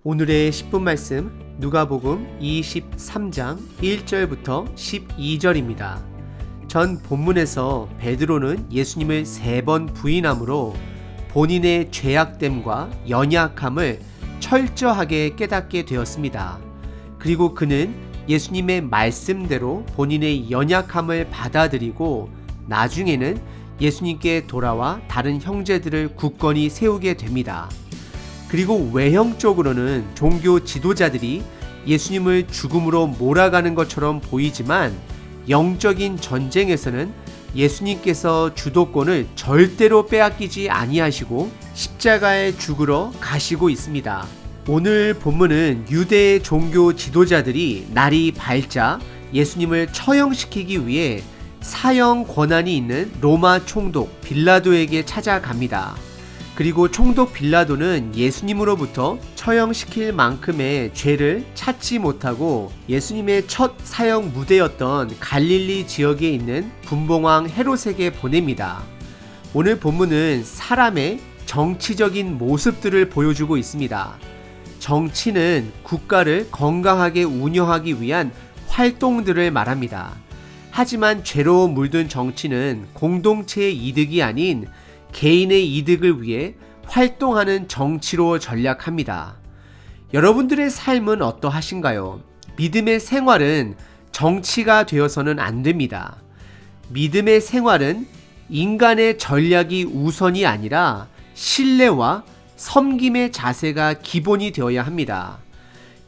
오늘의 10분 말씀 누가복음 23장 1절부터 12절입니다. 전 본문에서 베드로는 예수님을 3번 부인함으로 본인의 죄악됨과 연약함을 철저하게 깨닫게 되었습니다. 그리고 그는 예수님의 말씀대로 본인의 연약함을 받아들이고 나중에는 예수님께 돌아와 다른 형제들을 굳건히 세우게 됩니다. 그리고 외형적으로는 종교 지도자들이 예수님을 죽음으로 몰아가는 것처럼 보이지만 영적인 전쟁에서는 예수님께서 주도권을 절대로 빼앗기지 아니하시고 십자가에 죽으러 가시고 있습니다. 오늘 본문은 유대의 종교 지도자들이 날이 밝자 예수님을 처형시키기 위해 사형 권한이 있는 로마 총독 빌라도에게 찾아갑니다. 그리고 총독 빌라도는 예수님으로부터 처형시킬 만큼의 죄를 찾지 못하고 예수님의 첫 사형 무대였던 갈릴리 지역에 있는 분봉왕 헤롯에게 보냅니다. 오늘 본문은 사람의 정치적인 모습들을 보여주고 있습니다. 정치는 국가를 건강하게 운영하기 위한 활동들을 말합니다. 하지만 죄로 물든 정치는 공동체의 이득이 아닌 개인의 이득을 위해 활동하는 정치로 전략합니다. 여러분들의 삶은 어떠하신가요? 믿음의 생활은 정치가 되어서는 안 됩니다. 믿음의 생활은 인간의 전략이 우선이 아니라 신뢰와 섬김의 자세가 기본이 되어야 합니다.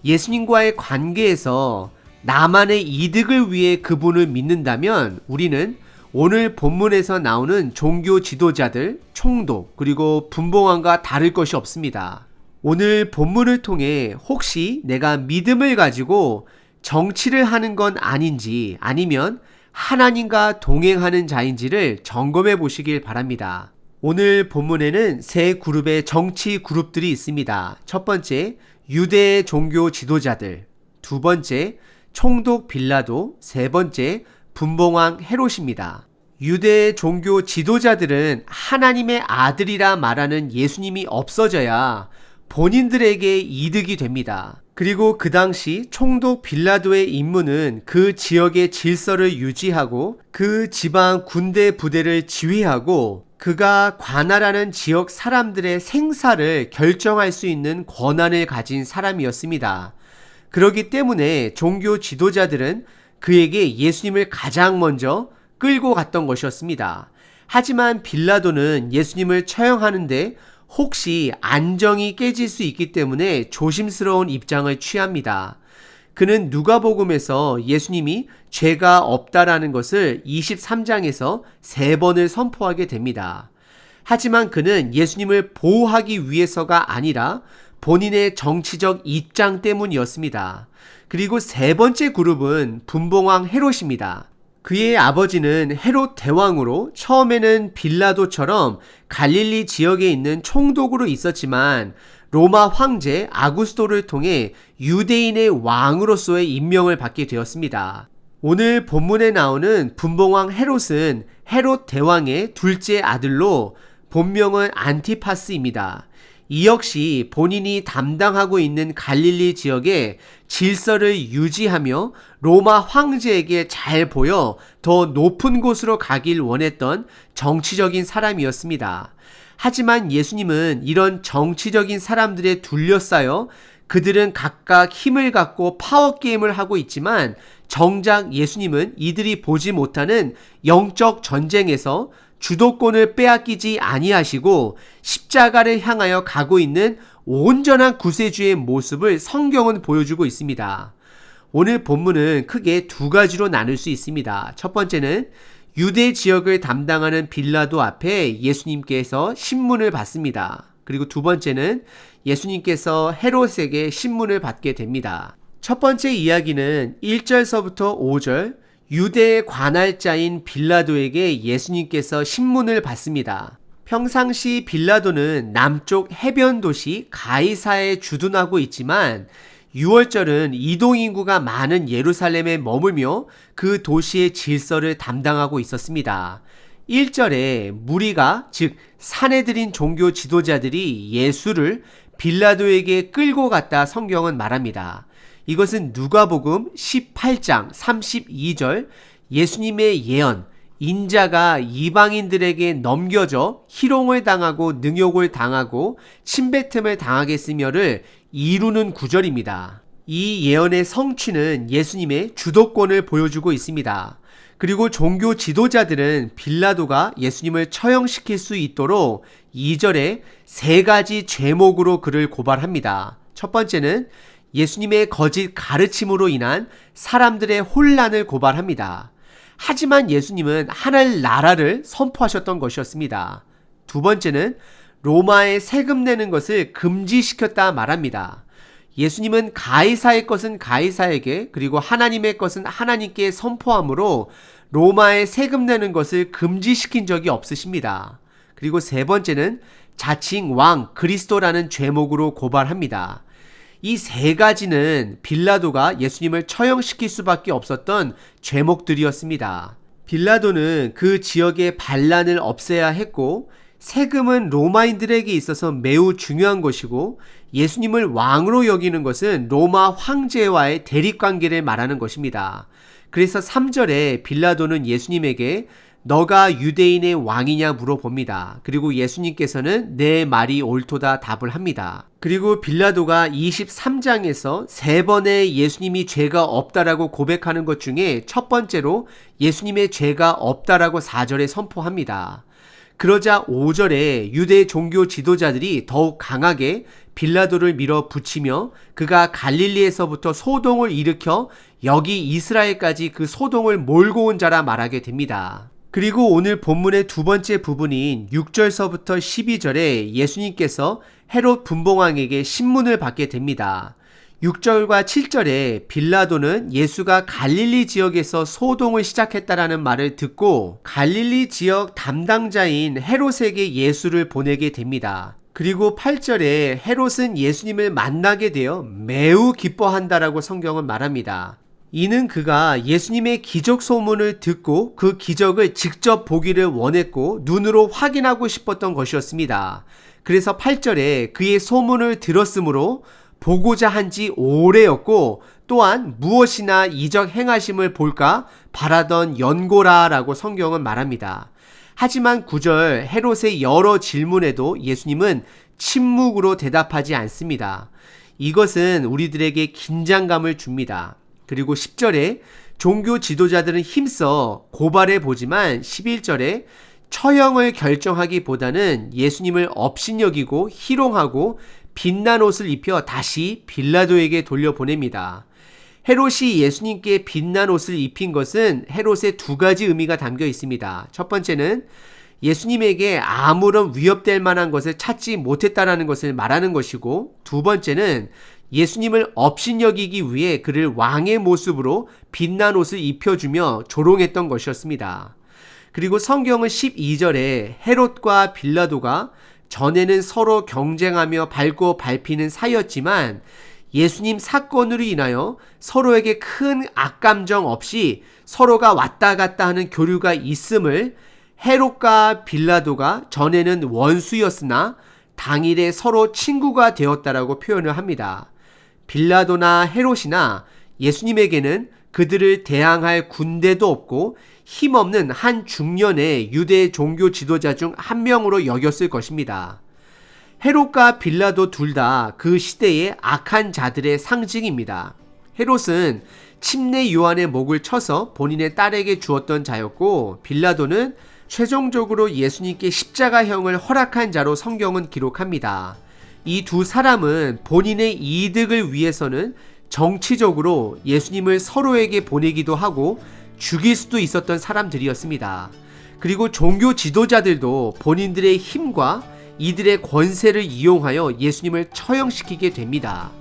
예수님과의 관계에서 나만의 이득을 위해 그분을 믿는다면 우리는 오늘 본문에서 나오는 종교 지도자들, 총독, 그리고 분봉왕과 다를 것이 없습니다. 오늘 본문을 통해 혹시 내가 믿음을 가지고 정치를 하는 건 아닌지 아니면 하나님과 동행하는 자인지를 점검해 보시길 바랍니다. 오늘 본문에는 세 그룹의 정치 그룹들이 있습니다. 첫 번째, 유대의 종교 지도자들, 두 번째, 총독 빌라도, 세 번째, 분봉왕 헤롯입니다. 유대의 종교 지도자들은 하나님의 아들이라 말하는 예수님이 없어져야 본인들에게 이득이 됩니다. 그리고 그 당시 총독 빌라도의 임무는 그 지역의 질서를 유지하고 그 지방 군대 부대를 지휘하고 그가 관할하는 지역 사람들의 생사를 결정할 수 있는 권한을 가진 사람이었습니다. 그렇기 때문에 종교 지도자들은 그에게 예수님을 가장 먼저 끌고 갔던 것이었습니다. 하지만 빌라도는 예수님을 처형하는데 혹시 안정이 깨질 수 있기 때문에 조심스러운 입장을 취합니다. 그는 누가복음에서 예수님이 죄가 없다라는 것을 23장에서 3번을 선포하게 됩니다. 하지만 그는 예수님을 보호하기 위해서가 아니라 본인의 정치적 입장 때문이었습니다. 그리고 세 번째 그룹은 분봉왕 헤롯입니다. 그의 아버지는 헤롯 대왕으로 처음에는 빌라도처럼 갈릴리 지역에 있는 총독으로 있었지만 로마 황제 아구스토를 통해 유대인의 왕으로서의 임명을 받게 되었습니다. 오늘 본문에 나오는 분봉왕 헤롯은 헤롯 대왕의 둘째 아들로 본명은 안티파스입니다. 이 역시 본인이 담당하고 있는 갈릴리 지역의 질서를 유지하며 로마 황제에게 잘 보여 더 높은 곳으로 가길 원했던 정치적인 사람이었습니다. 하지만 예수님은 이런 정치적인 사람들에 둘러싸여 그들은 각각 힘을 갖고 파워게임을 하고 있지만 정작 예수님은 이들이 보지 못하는 영적 전쟁에서 주도권을 빼앗기지 아니하시고 십자가를 향하여 가고 있는 온전한 구세주의 모습을 성경은 보여주고 있습니다. 오늘 본문은 크게 두 가지로 나눌 수 있습니다. 첫 번째는 유대 지역을 담당하는 빌라도 앞에 예수님께서 신문을 받습니다. 그리고 두 번째는 예수님께서 헤롯에게 신문을 받게 됩니다. 첫 번째 이야기는 1절서부터 5절 유대의 관할자인 빌라도에게 예수님께서 신문을 받습니다. 평상시 빌라도는 남쪽 해변 도시 가이사에 주둔하고 있지만 6월절은 이동인구가 많은 예루살렘에 머물며 그 도시의 질서를 담당하고 있었습니다. 1절에 무리가 즉 사내들인 종교 지도자들이 예수를 빌라도에게 끌고 갔다 성경은 말합니다. 이것은 누가복음 18장 32절 예수님의 예언, 인자가 이방인들에게 넘겨져 희롱을 당하고 능욕을 당하고 침뱉음을 당하겠으며를 이루는 구절입니다. 이 예언의 성취는 예수님의 주도권을 보여주고 있습니다. 그리고 종교 지도자들은 빌라도가 예수님을 처형시킬 수 있도록 2절에 3가지 죄목으로 그를 고발합니다. 첫 번째는 예수님의 거짓 가르침으로 인한 사람들의 혼란을 고발합니다. 하지만 예수님은 하늘 나라를 선포하셨던 것이었습니다. 두 번째는 로마에 세금 내는 것을 금지시켰다 말합니다. 예수님은 가이사의 것은 가이사에게 그리고 하나님의 것은 하나님께 선포함으로 로마에 세금 내는 것을 금지시킨 적이 없으십니다. 그리고 세 번째는 자칭 왕 그리스도라는 죄목으로 고발합니다. 이 3가지는 빌라도가 예수님을 처형시킬 수밖에 없었던 죄목들이었습니다. 빌라도는 그 지역의 반란을 없애야 했고 세금은 로마인들에게 있어서 매우 중요한 것이고 예수님을 왕으로 여기는 것은 로마 황제와의 대립관계를 말하는 것입니다. 그래서 3절에 빌라도는 예수님에게 너가 유대인의 왕이냐 물어봅니다. 그리고 예수님께서는 내 말이 옳도다 답을 합니다. 그리고 빌라도가 23장에서 3번의 예수님이 죄가 없다라고 고백하는 것 중에 첫 번째로 예수님의 죄가 없다라고 4절에 선포합니다. 그러자 5절에 유대 종교 지도자들이 더욱 강하게 빌라도를 밀어붙이며 그가 갈릴리에서부터 소동을 일으켜 여기 이스라엘까지 그 소동을 몰고 온 자라 말하게 됩니다. 그리고 오늘 본문의 두 번째 부분인 6절서부터 12절에 예수님께서 헤롯 분봉왕에게 신문을 받게 됩니다. 6절과 7절에 빌라도는 예수가 갈릴리 지역에서 소동을 시작했다라는 말을 듣고 갈릴리 지역 담당자인 헤롯에게 예수를 보내게 됩니다. 그리고 8절에 헤롯은 예수님을 만나게 되어 매우 기뻐한다라고 성경은 말합니다. 이는 그가 예수님의 기적 소문을 듣고 그 기적을 직접 보기를 원했고 눈으로 확인하고 싶었던 것이었습니다. 그래서 8절에 그의 소문을 들었으므로 보고자 한지 오래였고 또한 무엇이나 이적 행하심을 볼까 바라던 연고라라고 성경은 말합니다. 하지만 9절 헤롯의 여러 질문에도 예수님은 침묵으로 대답하지 않습니다. 이것은 우리들에게 긴장감을 줍니다. 그리고 10절에 종교 지도자들은 힘써 고발해 보지만 11절에 처형을 결정하기보다는 예수님을 업신여기고 희롱하고 빛난 옷을 입혀 다시 빌라도에게 돌려보냅니다. 헤롯이 예수님께 빛난 옷을 입힌 것은 헤롯의 2가지 의미가 담겨 있습니다. 첫 번째는 예수님에게 아무런 위협될 만한 것을 찾지 못했다라는 것을 말하는 것이고 두 번째는 예수님을 업신여기기 위해 그를 왕의 모습으로 빛난 옷을 입혀주며 조롱했던 것이었습니다. 그리고 성경은 12절에 헤롯과 빌라도가 전에는 서로 경쟁하며 밟고 밟히는 사이였지만 예수님 사건으로 인하여 서로에게 큰 악감정 없이 서로가 왔다 갔다 하는 교류가 있음을 헤롯과 빌라도가 전에는 원수였으나 당일에 서로 친구가 되었다라고 표현을 합니다. 빌라도나 헤롯이나 예수님에게는 그들을 대항할 군대도 없고 힘없는 한 중년의 유대 종교 지도자 중 한 명으로 여겼을 것입니다. 헤롯과 빌라도 둘 다 그 시대의 악한 자들의 상징입니다. 헤롯은 침례 요한의 목을 쳐서 본인의 딸에게 주었던 자였고 빌라도는 최종적으로 예수님께 십자가형을 허락한 자로 성경은 기록합니다. 이 두 사람은 본인의 이득을 위해서는 정치적으로 예수님을 서로에게 보내기도 하고 죽일 수도 있었던 사람들이었습니다. 그리고 종교 지도자들도 본인들의 힘과 이들의 권세를 이용하여 예수님을 처형시키게 됩니다.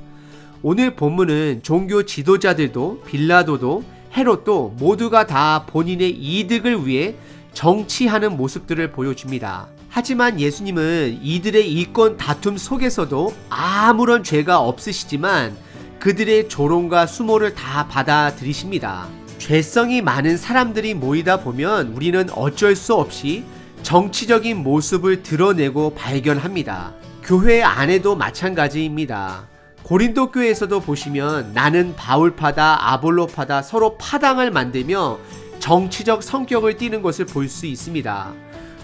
오늘 본문은 종교 지도자들도 빌라도도 헤롯도 모두가 다 본인의 이득을 위해 정치하는 모습들을 보여줍니다. 하지만 예수님은 이들의 이권 다툼 속에서도 아무런 죄가 없으시지만 그들의 조롱과 수모를 다 받아들이십니다. 죄성이 많은 사람들이 모이다 보면 우리는 어쩔 수 없이 정치적인 모습을 드러내고 발견합니다. 교회 안에도 마찬가지입니다. 고린도 교회에서도 보시면 나는 바울파다 아볼로파다 서로 파당을 만들며 정치적 성격을 띠는 것을 볼 수 있습니다.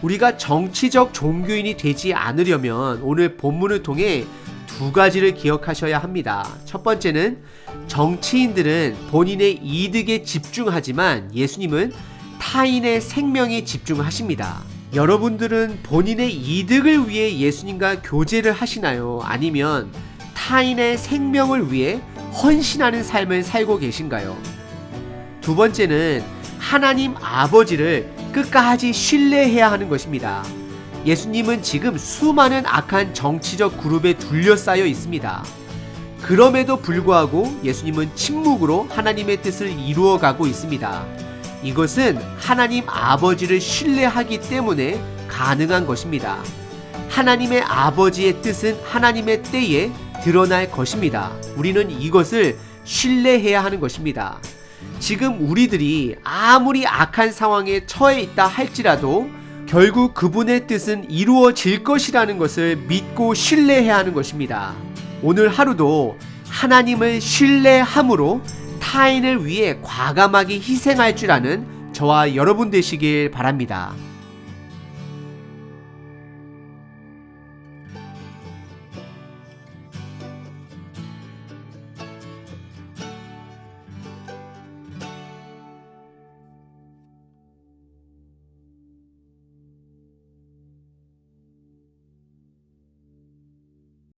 우리가 정치적 종교인이 되지 않으려면 오늘 본문을 통해 두 가지를 기억하셔야 합니다. 첫 번째는 정치인들은 본인의 이득에 집중하지만 예수님은 타인의 생명에 집중하십니다. 여러분들은 본인의 이득을 위해 예수님과 교제를 하시나요? 아니면 타인의 생명을 위해 헌신하는 삶을 살고 계신가요? 두 번째는 하나님 아버지를 끝까지 신뢰해야 하는 것입니다. 예수님은 지금 수많은 악한 정치적 그룹에 둘러싸여 있습니다. 그럼에도 불구하고 예수님은 침묵으로 하나님의 뜻을 이루어가고 있습니다. 이것은 하나님 아버지를 신뢰하기 때문에 가능한 것입니다. 하나님의 아버지의 뜻은 하나님의 때에 드러날 것입니다. 우리는 이것을 신뢰해야 하는 것입니다. 지금 우리들이 아무리 악한 상황에 처해 있다 할지라도 결국 그분의 뜻은 이루어질 것이라는 것을 믿고 신뢰해야 하는 것입니다. 오늘 하루도 하나님을 신뢰함으로 타인을 위해 과감하게 희생할 줄 아는 저와 여러분 되시길 바랍니다.